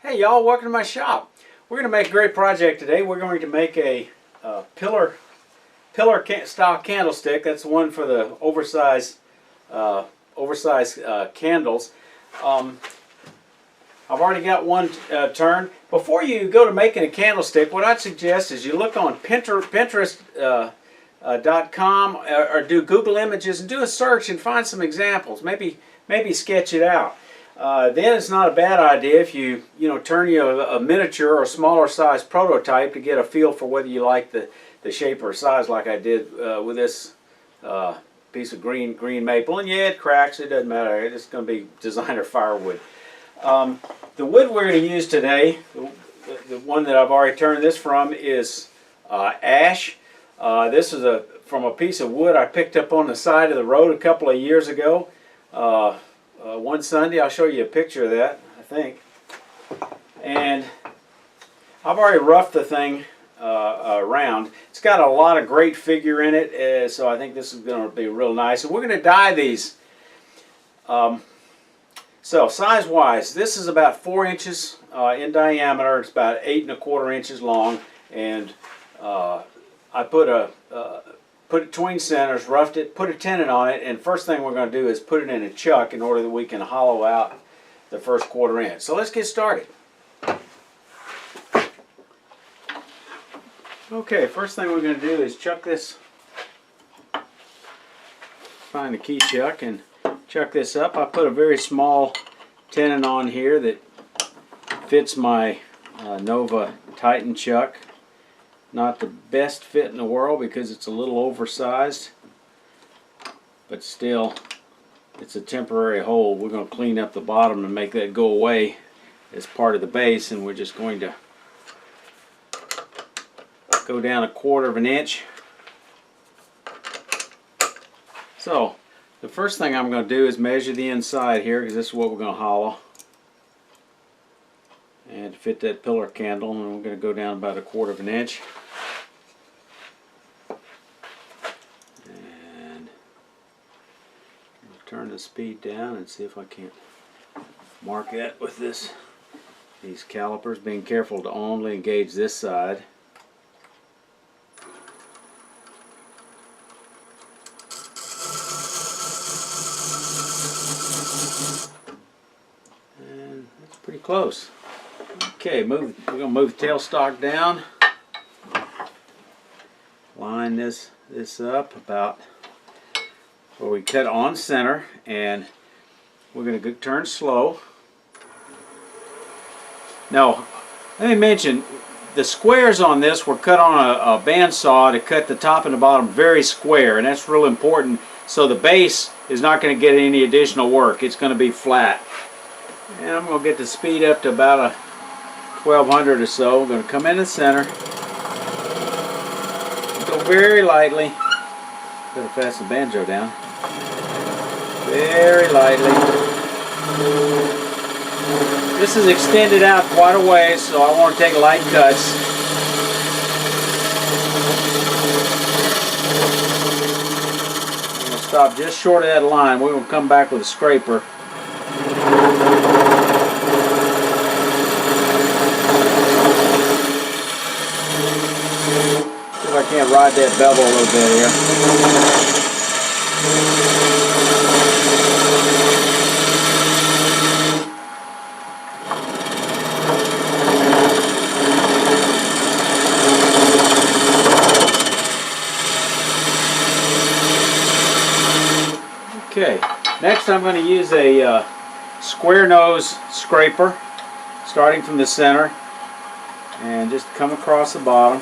Hey y'all, welcome to my shop. We're going to make a great project today. We're going to make a pillar style candlestick. That's the one for the oversized candles. I've already got one turned. Before you go to making a candlestick, what I'd suggest is you look on Pinterest.com or do Google Images and do a search and find some examples. Maybe sketch it out. Then it's not a bad idea if you turn a miniature or smaller size prototype to get a feel for whether you like the shape or size, like I did with this piece of green maple. And yeah, it cracks, it doesn't matter, it's going to be designer firewood. The wood we're going to use today, the one that I've already turned this from, is ash. This is from a piece of wood I picked up on the side of the road a couple of years ago. One Sunday. I'll show you a picture of that, I think. And I've already roughed the thing around. It's got a lot of great figure in it, so I think this is going to be real nice. And we're going to dye these. So size-wise, this is about 4 inches in diameter. It's about 8 1/4 inches long, and I put it between centers, roughed it, put a tenon on it, and first thing we're going to do is put it in a chuck in order that we can hollow out the first 1/4 inch. So let's get started. Okay, first thing we're going to do is chuck this, find the key chuck and chuck this up. I put a very small tenon on here that fits my Nova Titan chuck. Not the best fit in the world because it's a little oversized, but still it's a temporary hole. We're going to clean up the bottom and make that go away as part of the base, and we're just going to go down 1/4 inch. So the first thing I'm going to do is measure the inside here, because this is what we're going to hollow and fit that pillar candle, and we're going to go down about 1/4 inch. And I'll turn the speed down and see if I can't mark that with these calipers, being careful to only engage this side. And that's pretty close. Okay, we're going to move the tailstock down, line this up about where we cut on center, and we're going to turn slow. Now, let me mention, the squares on this were cut on a bandsaw to cut the top and the bottom very square, and that's real important, so the base is not going to get any additional work. It's going to be flat. And I'm going to get the speed up to about 1200 or so. We're going to come in the center, go very lightly. Better fasten the banjo down. Very lightly. This is extended out quite a ways, so I want to take light cuts. I'm going to stop just short of that line. We're going to come back with a scraper. See if I can't ride that bevel a little bit here. Okay, next I'm going to use a square nose scraper, starting from the center, and just come across the bottom.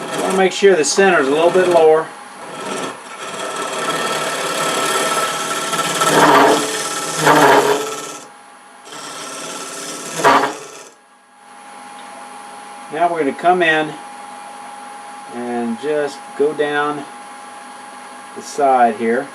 I want to make sure the center is a little bit lower. Now we're going to come in and just go down the side here.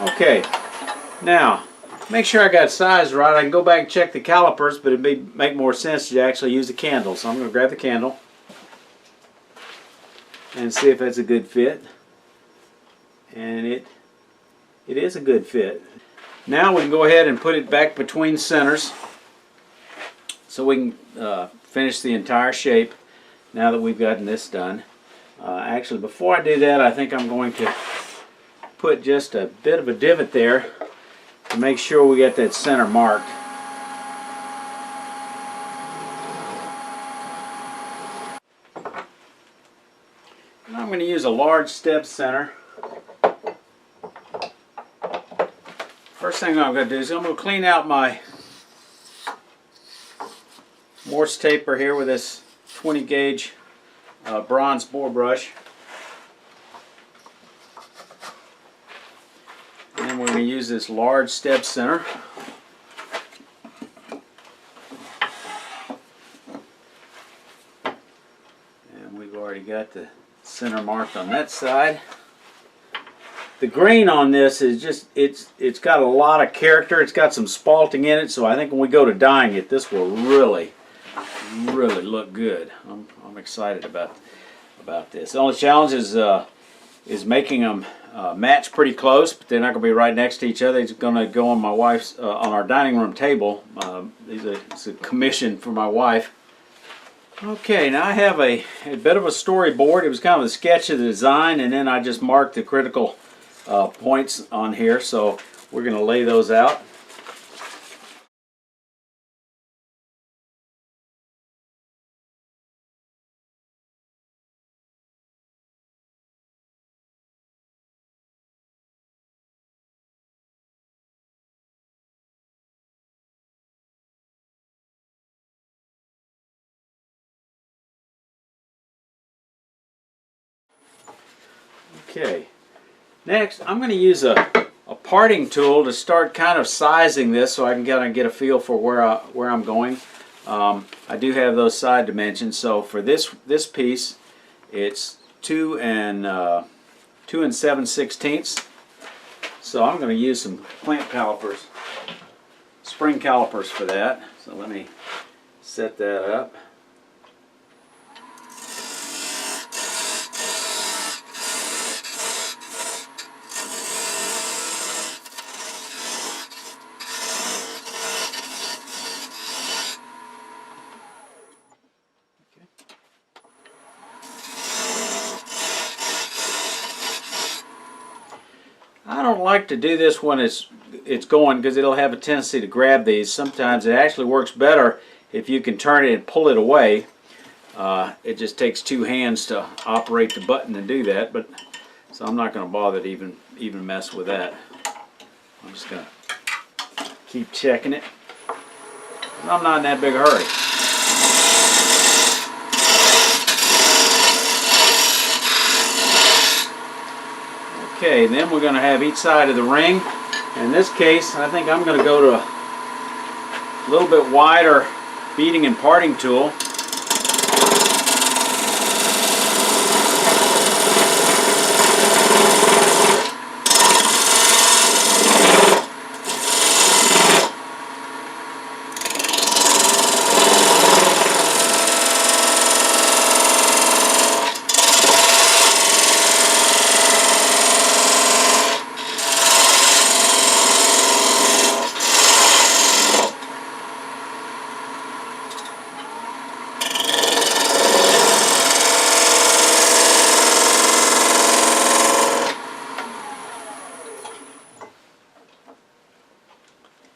Okay, now make sure I got sized right. I can go back and check the calipers, but it'd make more sense to actually use the candle. So I'm going to grab the candle and see if that's a good fit. And it is a good fit. Now we can go ahead and put it back between centers so we can finish the entire shape now that we've gotten this done. Actually, before I do that, I think I'm going to put just a bit of a divot there to make sure we get that center marked. And I'm going to use a large step center. First thing I'm going to do is I'm going to clean out my Morse taper here with this 20 gauge bronze bore brush. And then we're going to use this large step center. And we've already got the center marked on that side. The grain on this is just, it's got a lot of character. It's got some spalting in it, so I think when we go to dyeing it, this will really look good. I'm excited about this. The only challenge is making them match pretty close, but they're not going to be right next to each other. It's going to go on my wife's on our dining room table. It's a commission for my wife. Okay, now I have a bit of a storyboard. It was kind of a sketch of the design, and then I just marked the critical points on here, so we're going to lay those out. Okay, next I'm going to use a parting tool to start kind of sizing this so I can kind of get a feel for where I'm going. I do have those side dimensions, so for this piece it's 2 and 7/16. So I'm going to use some clamp calipers, spring calipers for that. So let me set that up. I don't like to do this when it's going, because it'll have a tendency to grab these. Sometimes it actually works better if you can turn it and pull it away. It just takes 2 hands to operate the button and do that, but so I'm not going to bother to even mess with that. I'm just going to keep checking it. I'm not in that big a hurry. Okay, then we're going to have each side of the ring. In this case, I think I'm going to go to a little bit wider beading and parting tool.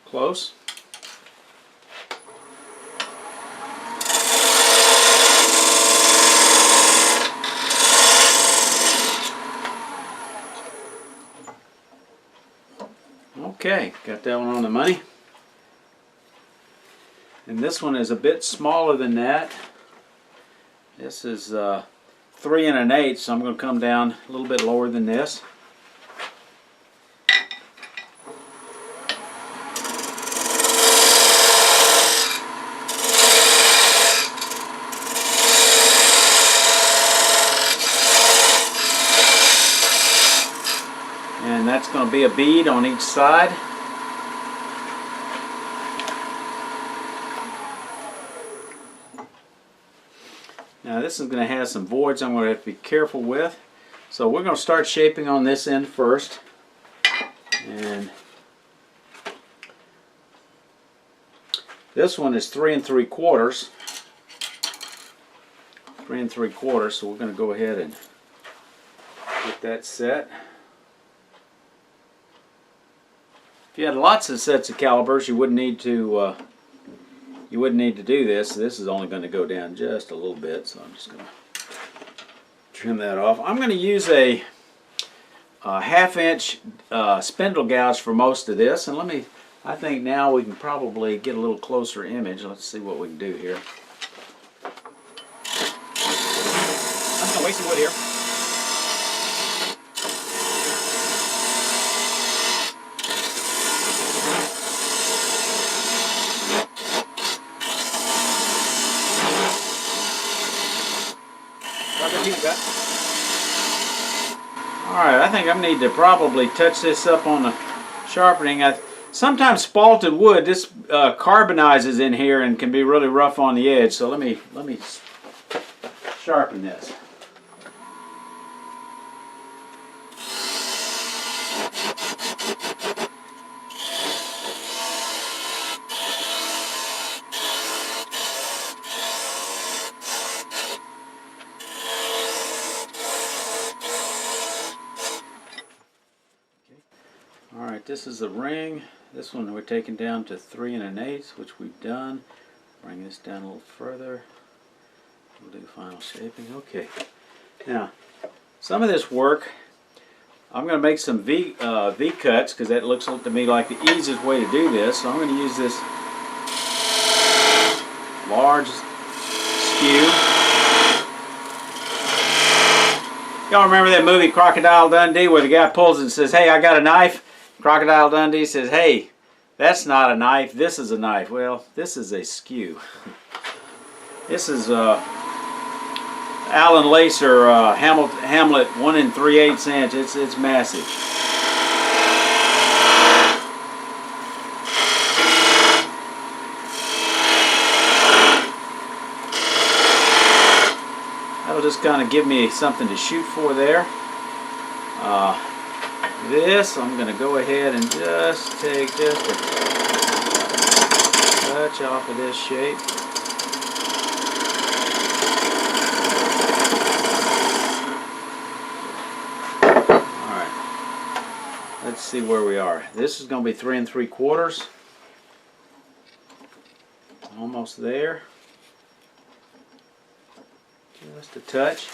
Close. Okay, got that one on the money. And this one is a bit smaller than that. This is 3 1/8, so I'm going to come down a little bit lower than this. It's going to be a bead on each side. Now this is going to have some voids I'm going to have to be careful with. So we're going to start shaping on this end first. And this one is 3 3/4. 3 3/4, so we're going to go ahead and get that set. If you had lots of sets of calipers, you wouldn't need to do this. This is only going to go down just a little bit, so I'm just going to trim that off. I'm going to use a 1/2 inch spindle gouge for most of this, and I think now we can probably get a little closer image. Let's see what we can do here. I'm going to waste some wood here. Alright, I think I need to probably touch this up on the sharpening. Sometimes spalted wood, this carbonizes in here and can be really rough on the edge. So let me sharpen this. Alright, this is the ring. This one we're taking down to 3 1/8, which we've done. Bring this down a little further. We'll do final shaping. Okay. Now, some of this work, I'm going to make some V cuts because that looks to me like the easiest way to do this. So I'm going to use this large skew. Y'all remember that movie Crocodile Dundee where the guy pulls and says, "Hey, I got a knife"? Crocodile Dundee says, "Hey, that's not a knife, this is a knife." Well, this is a skew. This is Allen Lacer Hamlet 1 3/8 inch. It's massive. That'll just kind of give me something to shoot for there. This, I'm going to go ahead and just take just a touch off of this shape. Alright, let's see where we are. This is going to be 3 3/4. Almost there. Just a touch.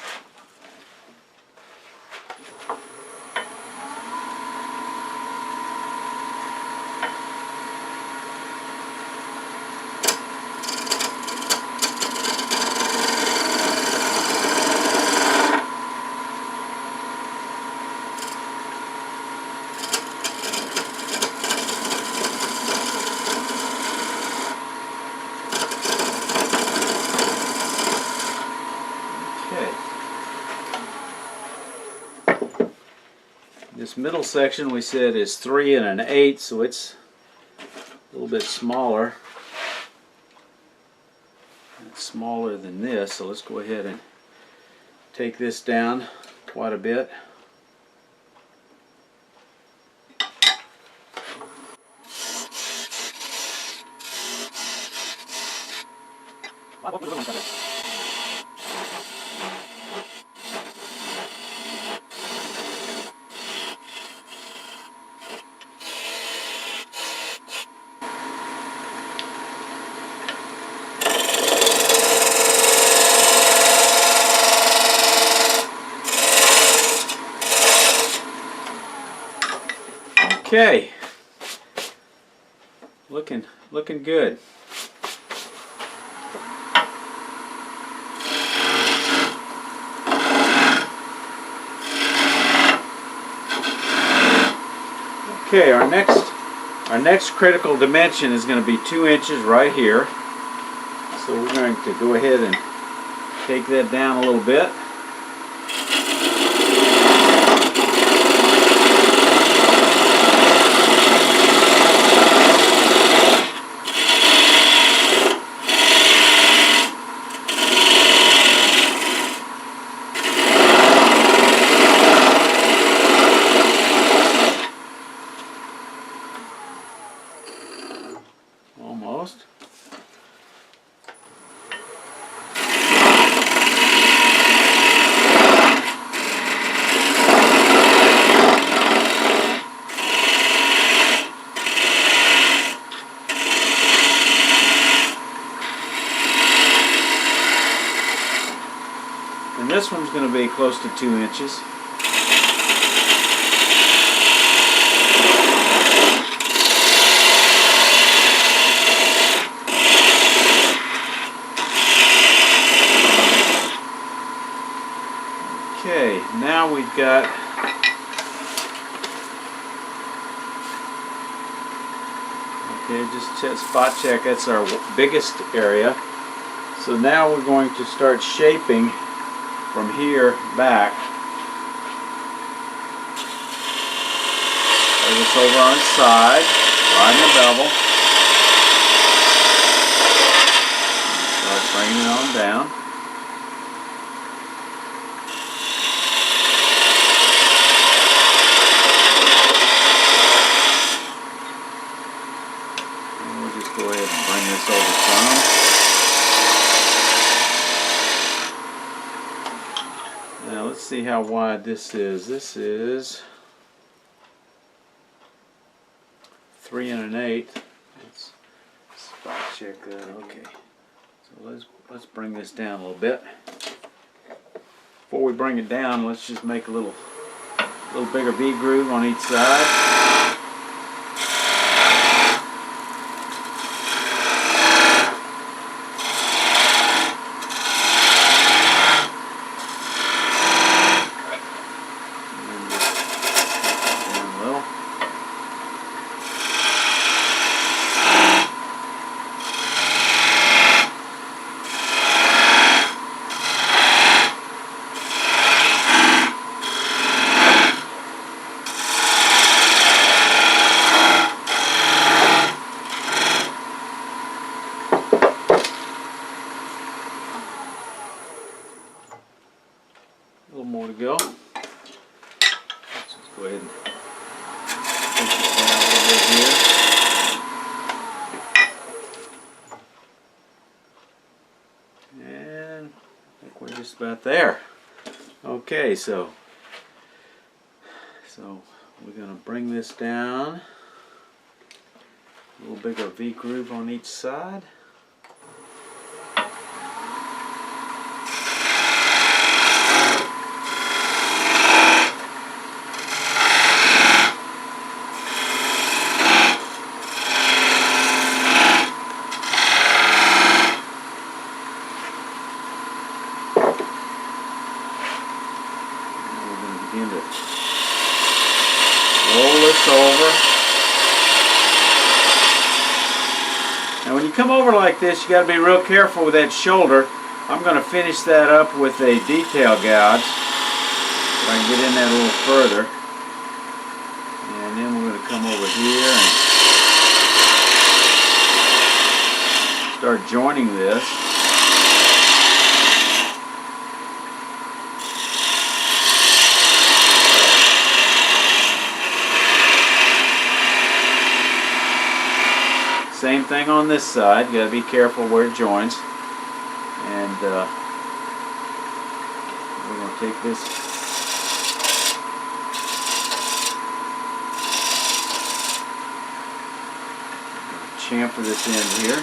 This middle section we said is 3 1/8, so it's a little bit smaller. It's smaller than this, so let's go ahead and take this down quite a bit. Okay, looking good. Okay, our next critical dimension is going to be 2 inches right here. So we're going to go ahead and take that down a little bit. going to be close to 2 inches. Okay, now we've got just spot check. That's our biggest area. So now we're going to start shaping from here back. Lay this over on its side, line the bevel. Start bringing it on down. Go ahead and bring this over some. Now let's see how wide this is. This is 3 1/8. Let's spot check that. Okay. So let's bring this down a little bit. Before we bring it down, let's just make a little bigger V groove on each side. A little more to go. Let's just go ahead and push it down a little bit here. And I think we're just about there. Okay, so we're going to bring this down. A little bigger V groove on each side. Begin to roll this over. Now when you come over like this, you got to be real careful with that shoulder. I'm going to finish that up with a detail gouge so I can get in that a little further. And then we're going to come over here and start joining this. Same thing on this side. You got to be careful where it joins. And we're going to take this chamfer this end here.